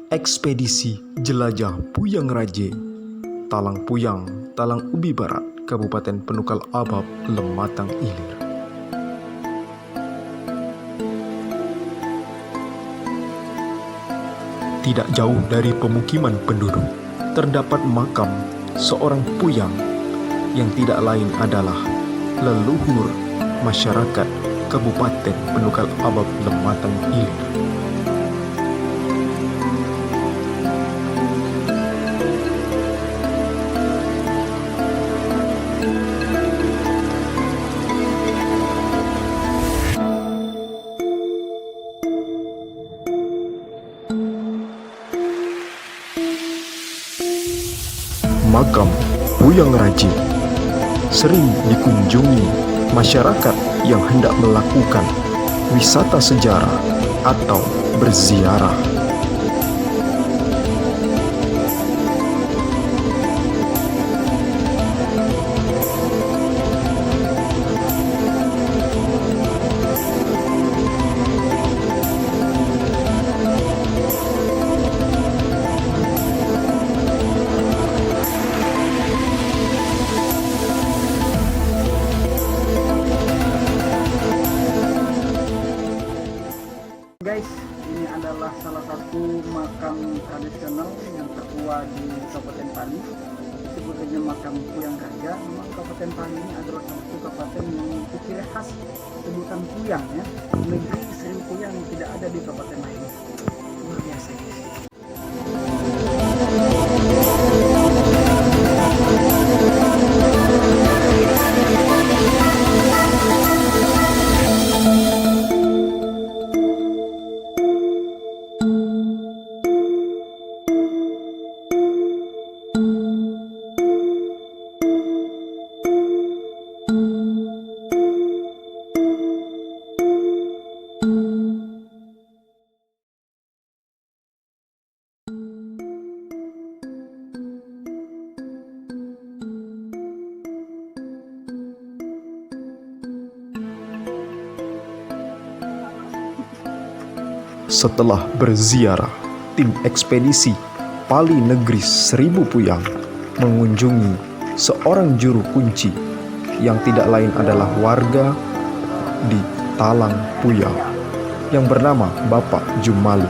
Ekspedisi Jelajah Puyang Raje, Talang Puyang, Talang Ubi Barat, Kabupaten Penukal Abab, Lematang Ilir. Tidak jauh dari pemukiman penduduk, terdapat makam seorang puyang yang tidak lain adalah leluhur masyarakat Kabupaten Penukal Abab, Lematang Ilir. Makam Puyang Raje sering dikunjungi masyarakat yang hendak melakukan wisata sejarah atau berziarah. Guys, ini adalah salah satu makam tradisional yang tertua di Kabupaten Pali. Disebut dengan makam Puyang Raja. Memang Kabupaten Pali ini adalah salah satu kabupaten yang memiliki ciri khas sebutan Puyang ya. Negeri Seribu Puyang yang tidak ada di kabupaten lain. Luar biasa guys. Setelah berziarah, tim ekspedisi Pali Negeri Seribu Puyang mengunjungi seorang juru kunci yang tidak lain adalah warga di Talang Puyang yang bernama Bapak Jumali.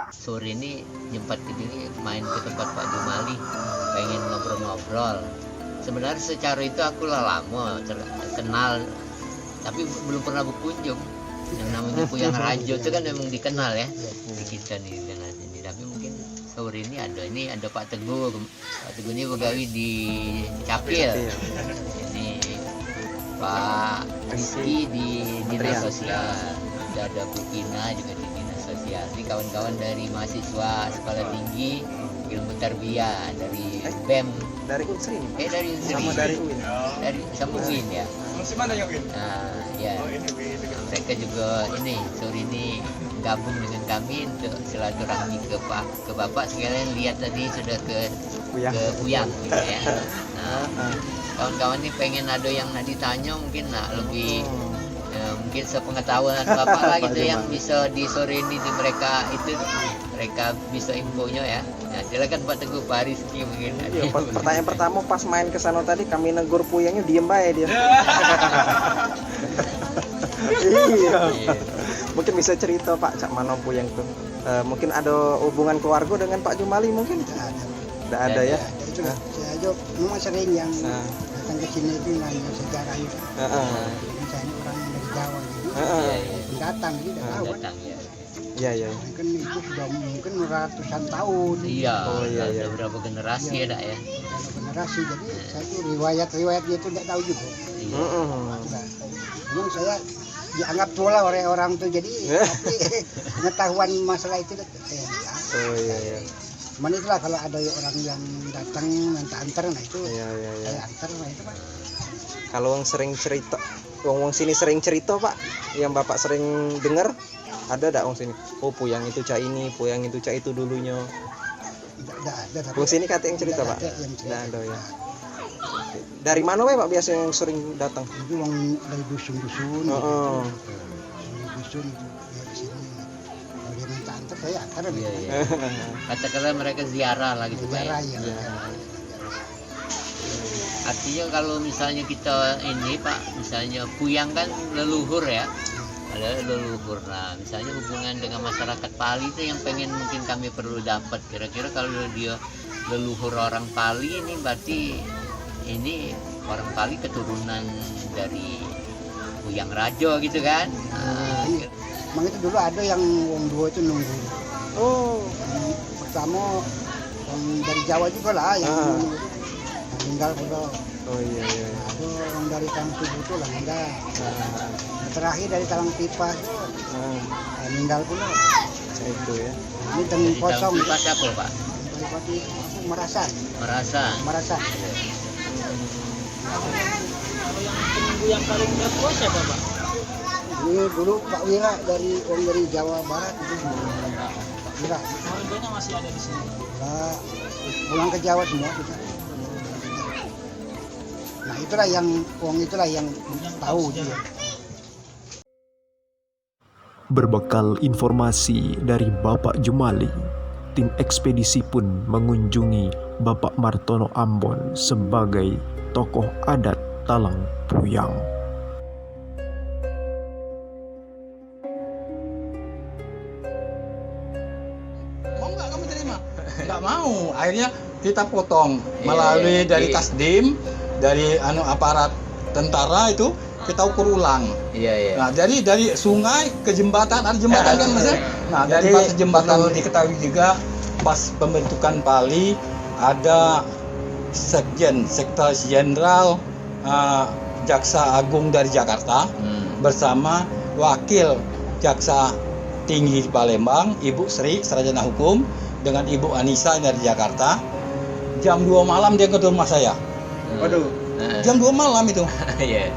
Sore ini jempat ke sini main ke tempat Pak Jumali, pengen ngobrol-ngobrol. Sebenarnya secara itu aku lah lama kenal, tapi belum pernah berkunjung. Yang namanya Puyang Raja itu kan memang dikenal ya di kita nih dengan sini. Tapi mungkin sore ini ada Pak Teguh. Pak Teguh ini pegawai di Capil. Ini Pak Rizky di Dinas Sosial. Ada Bu Kina juga di Dinas Sosial. Ini kawan-kawan dari mahasiswa sekolah tinggi ilmu tarbiyah dari BEM. Dari Unsri nih? Dari Unsri. Sama dari UIN? Sama UIN ya. Masih mana yang UIN? Nah, ya. Nah, mereka juga ini sore ini gabung dengan kami untuk silaturahmi ke Bapak sekalian lihat tadi sudah ke Puyang gitu ya. Nah, kawan-kawan ini pengen ada yang ditanya mungkin lebih mungkin sepengetahuan Bapak lah gitu yang bisa di sore ini di mereka bisa infonya ya. Nah, silakan Pak Teguh, Pak Rizky mungkin. Iya, pertanyaan pertama pas main ke sana tadi kami negur Puyangnya diem bae dia. Iya. Mungkin bisa cerita Pak Cak Mano Puyang tuh. Mungkin ada hubungan keluarga dengan Pak Jumali mungkin? Tidak ada ya. Itu saya aja memang sering yang datang ke sini itu nanya sejarah itu. Misalnya orang dari Jawa gitu. Datang gitu tahu kan. Datang ya. Iya. Mungkin itu sudah mungkin ratusan tahun. Iya. Oh, iya. Berapa generasi ya, Dak ya? Generasi jadi saya tuh riwayat dia itu tidak tahu juga. Iya. Nah, memang saya dianggap tua lah oleh orang tuh jadi tapi pengetahuan masalah itu saya tidak. Oh iya. Cuman itulah kalau ada orang yang datang minta antar nah itu saya antar nah itu Pak. Kalau yang sering cerita, wong sini sering cerita Pak, yang Bapak sering dengar, ada enggak wong sini? Oh Puyang itu cak ini, Puyang itu cak itu dulunya. Tidak ada. Wong sini kata yang cerita Pak. Nah, ada ya. Dari mana Pak biasa yang sering datang? Itu orang dari dusun-dusun. Oh. Dari dusun itu ya di sini. Kalau dia minta antar saya antar ya. Iya, iya. Katakanlah mereka ziarah lah gitu Pak. Ziarah, Ya. ya. Artinya kalau misalnya kita ini Pak, misalnya Puyang kan leluhur ya, ada leluhur. Nah, misalnya hubungan dengan masyarakat Pali itu yang pengen mungkin kami perlu dapat. Kira-kira kalau dia leluhur orang Pali ini berarti ini orang Pali keturunan dari Puyang Rajo gitu kan? Nah, Iya. Emang itu dulu ada yang wong dua itu nunggu. Oh, Yang pertama orang dari Jawa juga lah yang nunggu. Nah, meninggal pula. oh iya iya. Nah, ada orang dari Talang Tubuh itu lah meninggal. Terakhir dari Talang Pipa itu meninggal pula. Itu ya. Ini dengan jadi kosong. tahun Pipa siapa Pak? Bupati aku Merasan. Merasan. Merasan. Yang paling tua siapa Pak? Ini dulu Pak Wira dari Jawa Barat itu. Pak Wira. Keluarganya masih ada di sini. Nah, pulang ke Jawa semua kita. Nah itulah yang tahu dia. Berbekal informasi dari Bapak Jumali, tim ekspedisi pun mengunjungi Bapak Martono Ambon sebagai tokoh adat Talang Puyang. Mau nggak kamu terima? Nggak mau. Akhirnya kita potong melalui dari Kasdim, dari aparat tentara itu kita ukur ulang. Iya, iya. Nah, jadi dari sungai ke jembatan, ada jembatan kan Mas? Nah, dari pas jembatan diketahui juga pas pembentukan Pali ada Sekjen, Sekretaris Jenderal Jaksa Agung dari Jakarta bersama Wakil Jaksa Tinggi di Palembang, Ibu Sri Sarjana Hukum dengan Ibu Anissa dari Jakarta. Jam 2 malam dia ke rumah saya. Waduh. Jam 2 malam itu. Iya.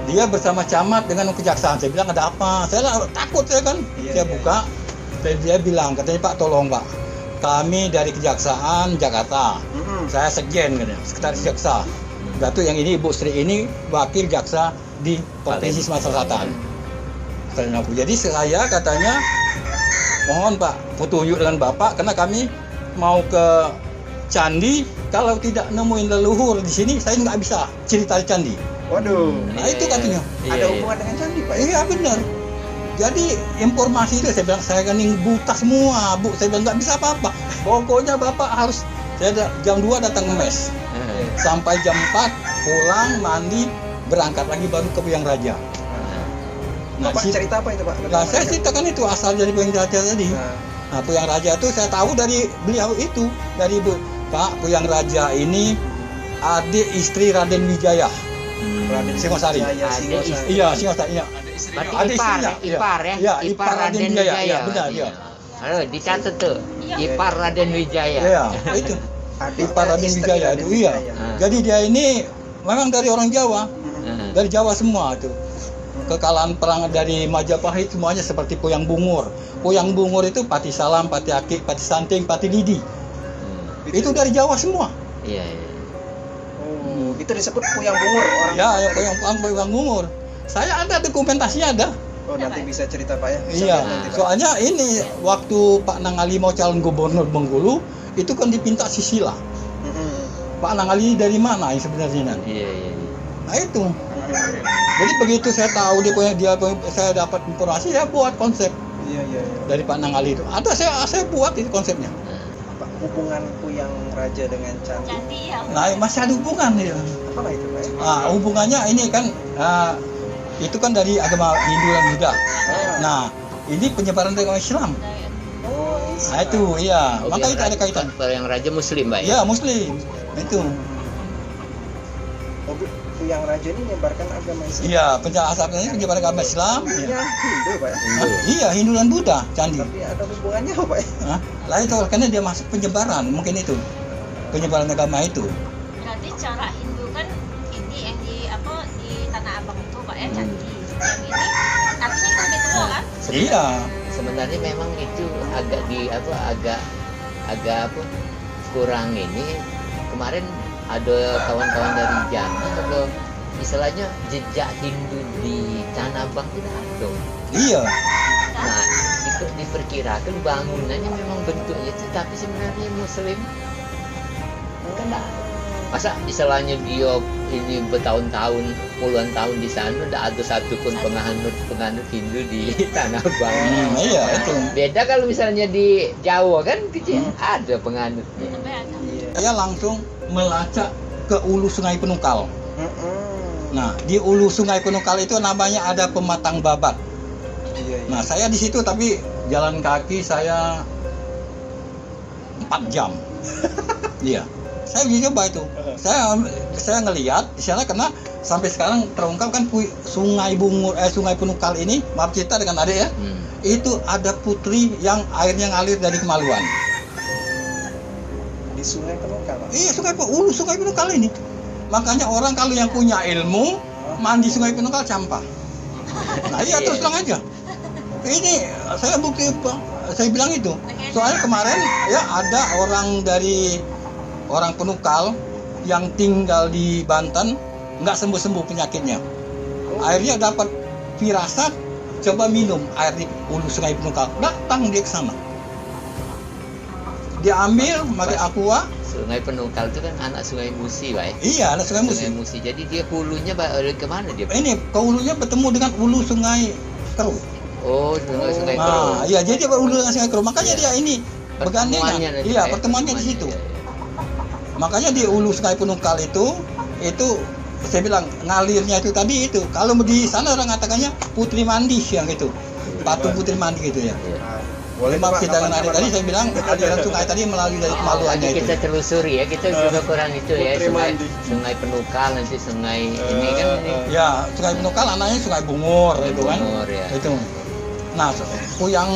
Dia bersama camat dengan kejaksaan. Saya bilang ada apa? Saya takut saya kan. Iya, Saya iya. buka. Dia bilang, katanya Pak tolong Pak. Kami dari Kejaksaan Jakarta. Saya sekjen katanya, sekretaris jaksa. Datu yang ini Ibu Sri ini wakil jaksa di Provinsi Sumatera Selatan. Jadi saya katanya mohon Pak petunjuk dengan Bapak karena kami mau ke Candi. Kalau tidak nemuin leluhur di sini saya nggak bisa cerita di Candi. Waduh. Nah itu katanya. Ada hubungan dengan candi Pak? Iya benar. Jadi informasi itu saya bilang saya kan buta semua Bu. Saya bilang nggak bisa apa-apa. Pokoknya Bapak harus. Saya jam 2 datang ke mes. Sampai jam 4 pulang mandi berangkat lagi baru ke Puyang Raja. Nah, Bapak cerita apa itu Pak? Nah, saya ceritakan itu asal dari Puyang Raja tadi. Nah, Nah, Puyang Raja itu saya tahu dari beliau itu, dari Ibu. Pak, Puyang Raja ini adik istri Raden Wijaya. Raden Singosari. Wijaya, Singosari. Iya, Singosari. Iya. Berarti Adik ipar, istrinya, ipar ya? Iya, ipar Raden Wijaya. Iya, benar, berarti. iya. Halo, dicatat tuh. Ipar Raden Wijaya. Iya, itu. Adiknya Ipar Raden istri Wijaya Raden itu, iya. Wijaya. Jadi dia ini memang dari orang Jawa, Heeh. dari Jawa semua itu. Kekalahan perang dari Majapahit semuanya seperti Puyang Bungur. Puyang Bungur itu Pati Salam, Pati Akik, Pati Santing, Pati Lidi. Itu dari Jawa semua. Iya, iya. Oh, itu disebut Puyang Bungur orang. Ya, yang Puyang Bungur. Saya ada dokumentasinya ada. Oh, nanti bisa cerita Pak ya. Bisa Iya, nanti, Pak. soalnya ini waktu Pak Nangali mau calon gubernur Bengkulu itu kan dipinta sisila. Pak Nangali dari mana yang sebenarnya? Iya, iya. Nah itu. Jadi begitu saya tahu saya dapat informasi, saya buat konsep Iya. dari Pak Nangali itu. Ada saya buat itu konsepnya. Apa hubungan Puyang Raja dengan candi? Nah masih ada hubungan ya. Apa itu Pak? Nah, hubungannya ini kan itu kan dari agama Hindu dan Buddha. Nah ini penyebaran dari agama Islam. Oh, Nah itu iya. Oh, Maka yang itu ada kaitan. Yang raja Muslim, Mbak ya? Ya Muslim itu. Oh, Puyang Raja ini menyebarkan agama Islam. Iya penyebaran penyebaran agama Islam. Iya, Hindu Pak ya. Hah? Iya Hindu dan Buddha candi. Tapi ada hubungannya apa Pak ya? Hah? Lah itu karena dia masuk penyebaran mungkin itu penyebaran agama itu. Berarti cara Hindu kan ini yang di Tanah Abang itu Pak ya candi. Yang ini artinya kan gitu kan? Iya. Sebenarnya memang itu agak kurang ini. Kemarin ada kawan-kawan dari Jambi atau istilahnya jejak Hindu di Tanah Abang tidak ada. Iya. Nah, di diperkirakan bangunannya memang bentuknya itu, tapi sebenarnya Muslim kan enggak. Masa istilahnya dia ini bertahun-tahun, puluhan tahun di sana, tidak ada satupun penganut Hindu di Tanah Abang. Iya itu. Beda kalau misalnya di Jawa kan kecil, ada penganutnya. Sampai ada. Saya langsung melacak ke hulu Sungai Penungkal. Nah, di hulu Sungai Penungkal itu namanya ada Pematang Babat. Nah, saya di situ tapi jalan kaki saya 4 jam. Iya. Saya uji coba itu. Saya ngelihat di sana karena sampai sekarang terungkap kan Sungai Penungkal ini, maaf cerita dengan adik ya. Itu ada putri yang airnya ngalir dari Kemaluan. Di Sungai Penungkal, Pak. Iya, hulu Sungai Penungkal ini. Makanya orang kalau yang punya ilmu mandi Sungai Penungkal campah. Nah, iya terus terang aja. Ini saya bukti, saya bilang itu. Soalnya kemarin ya ada orang Penungkal yang tinggal di Banten nggak sembuh-sembuh penyakitnya. Akhirnya dapat firasat, coba minum air di hulu Sungai Penungkal. Datang dia ke sana. Dia ambil pakai aqua. Sungai Penungkal itu kan anak Sungai Musi, Pak. Iya, anak Sungai Musi. Sungai Musi. Jadi dia hulunya kemana dia? Ini ke hulunya bertemu dengan hulu Sungai Keruh. Oh, Sungai Nah, Keruh. iya jadi dia hulu dengan Sungai Keruh. Makanya dia ini Pertemuannya bergandengan. nanti, Iya, Pak. pertemuannya di situ. Iya, iya. Makanya di hulu Sungai Penungkal itu saya bilang ngalirnya itu tadi itu. Kalau di sana orang katakannya Putri Mandi yang itu. Patung Putri Mandi gitu ya. Boleh Maaf Pak, kita dengan kapan-kapan, adik tadi Pak. saya bilang aliran sungai tadi melalui dari Kemaluannya Nanti itu. kita telusuri ya, kita juga kurang itu ya, Putri Mandi. sungai Penungkal, nanti sungai ini kan ini. Ya, Sungai Penungkal anaknya Sungai Bungur itu kan. Bungur, ya. Itu. Nah, Puyang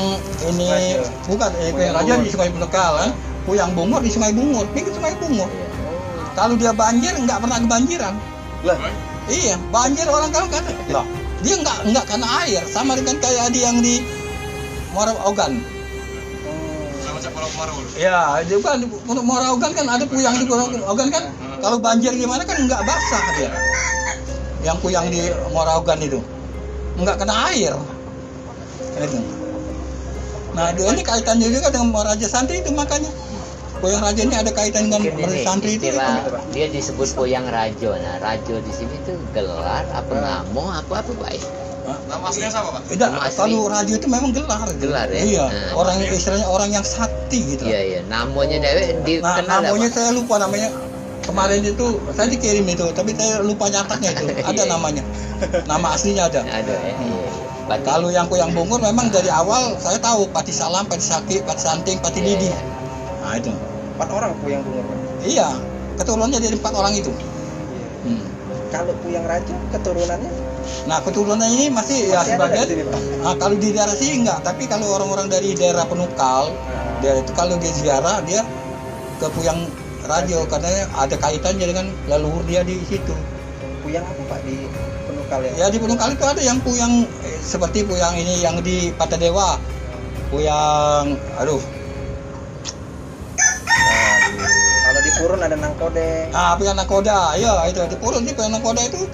ini bukan Puyang Raja di Sungai Penungkal kan. Puyang Bungur di Sungai Bungur, pinggir Sungai Bungur. Kalau dia banjir nggak pernah kebanjiran. Lah, Iya, banjir orang kan lah. Dia nggak kena air, sama dengan kayak di yang di Muara Ogan. Ya, juga di Muara Ogan kan ada puyang di Muara Ogan kan. Kalau banjir gimana kan nggak basah dia. Yang puyang di Muara Ogan itu nggak kena air. Itu. Nah, ini kaitannya juga dengan Raja Santri itu makanya. Puyang Raja ini ada kaitan dengan Mungkin Raja ini Santri itu. istilah dia disebut Puyang Rajo. Nah, Rajo di sini tuh gelar apa namo apa Pak? Nama aslinya siapa, Pak? Tidak, Nama asli. kalau Rajo itu memang gelar. Gelar ya? Iya, Nah. orang istilahnya orang yang sakti gitu. Iya iya, namanya dewe Nah, dikenal namanya apa? saya lupa namanya. Kemarin itu saya dikirim itu, tapi saya lupa nyataknya itu. Ada Iya. namanya. Nama aslinya ada. Ada ya. Iya. Berarti- Kalau yang Puyang Bungur memang dari awal saya tahu Pati Salam, Pati Saki, Pati Santing, Pati Iya, Didi. iya. Nah itu. 4 orang Puyang Bungur, Pak. Iya, keturunannya dari 4 orang itu. Hmm. Kalau Puyang Raja keturunannya Nah keturunan ini masih ya masih ada sebagian. di sini, Pak. Nah, kalau di daerah sini enggak, tapi kalau orang-orang dari daerah Penungkal, dia itu kalau dia ziarah dia ke Puyang Rajo karena ada kaitannya dengan leluhur dia di situ. Puyang apa, Pak, di Penungkal ya? Ya di Penungkal itu ada yang puyang seperti puyang ini yang di Patadewa. Puyang Kalau di Purun ada Nangkode. puyang Nakoda. Ya, itu di Purun di puyang Nakoda itu. Oh,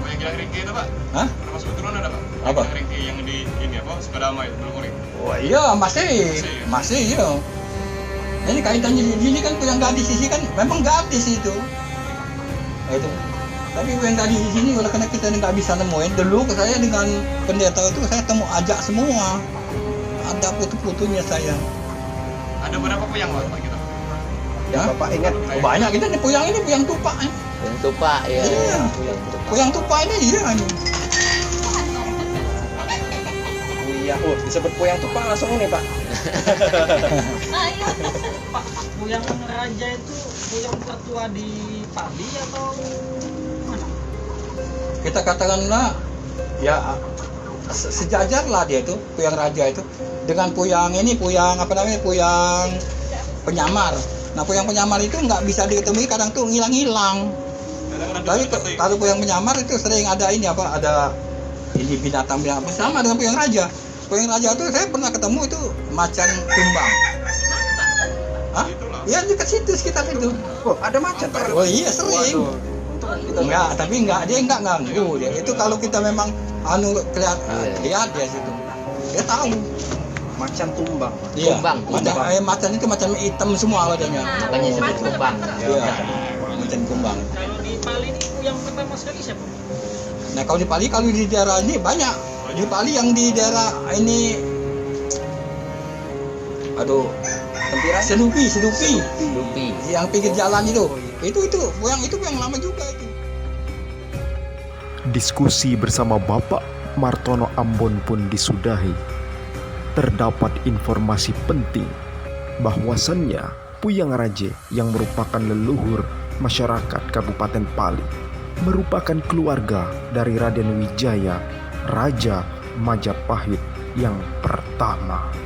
yang Gilang Ringki itu, Pak? Hah? Termasuk keturunan ada, Pak? Apa? Gilang Ringki yang di ini apa? Sukadama itu, belum murid. Wah, iya masih iya. Ini kaitannya di sini kan puyang gadis di sini kan memang gadis itu. Nah, itu. Tapi puyang gadis di sini oleh karena kita nggak bisa nemuin dulu saya dengan pendeta itu saya ajak semua. Ada putu-putunya saya. Ada berapa puyang, Pak, kita? Yang Hah? Bapak ingat. Oh, banyak kita nih puyang ini puyang tupak. Puyang tupak ya. Iya. Puyang tupak ini iya ini. Puyang. Oh, disebut Puyang Tupak langsung ini, Pak. Ayo. Pak, Puyang Raja itu Puyang tertua di Pali atau mana? Kita katakanlah ya sejajar lah dia itu puyang raja itu dengan puyang ini puyang puyang penyamar. Nah puyang penyamar itu nggak bisa ditemui kadang tuh ngilang-ngilang. Tapi kalau puyang penyamar itu sering ada ini ada ini binatang sama dengan puyang raja. Puyang raja itu saya pernah ketemu itu macan tumbang. Hah? Ya dekat situ sekitar itu. Oh, ada macan, Pak. Oh iya sering. Enggak, tapi dia enggak ganggu dia. Itu kalau kita memang lihat dia situ. Dia tahu. Macan tumbang. Iya. Kumbang, Macan itu macam hitam semua wajahnya. Makanya disebut kumbang. Iya. Macan kumbang. Kalau di Bali ini yang pertama sekali siapa? Nah kalau di Bali, kalau di daerah ini banyak. Di Bali yang di daerah ini, aduh, Sedupi, Lupi. yang pinggir jalan itu yang lama juga itu. Diskusi bersama Bapak Martono Ambon pun disudahi. Terdapat informasi penting bahwasannya Puyang Raje yang merupakan leluhur masyarakat Kabupaten Pali merupakan keluarga dari Raden Wijaya, Raja Majapahit yang pertama.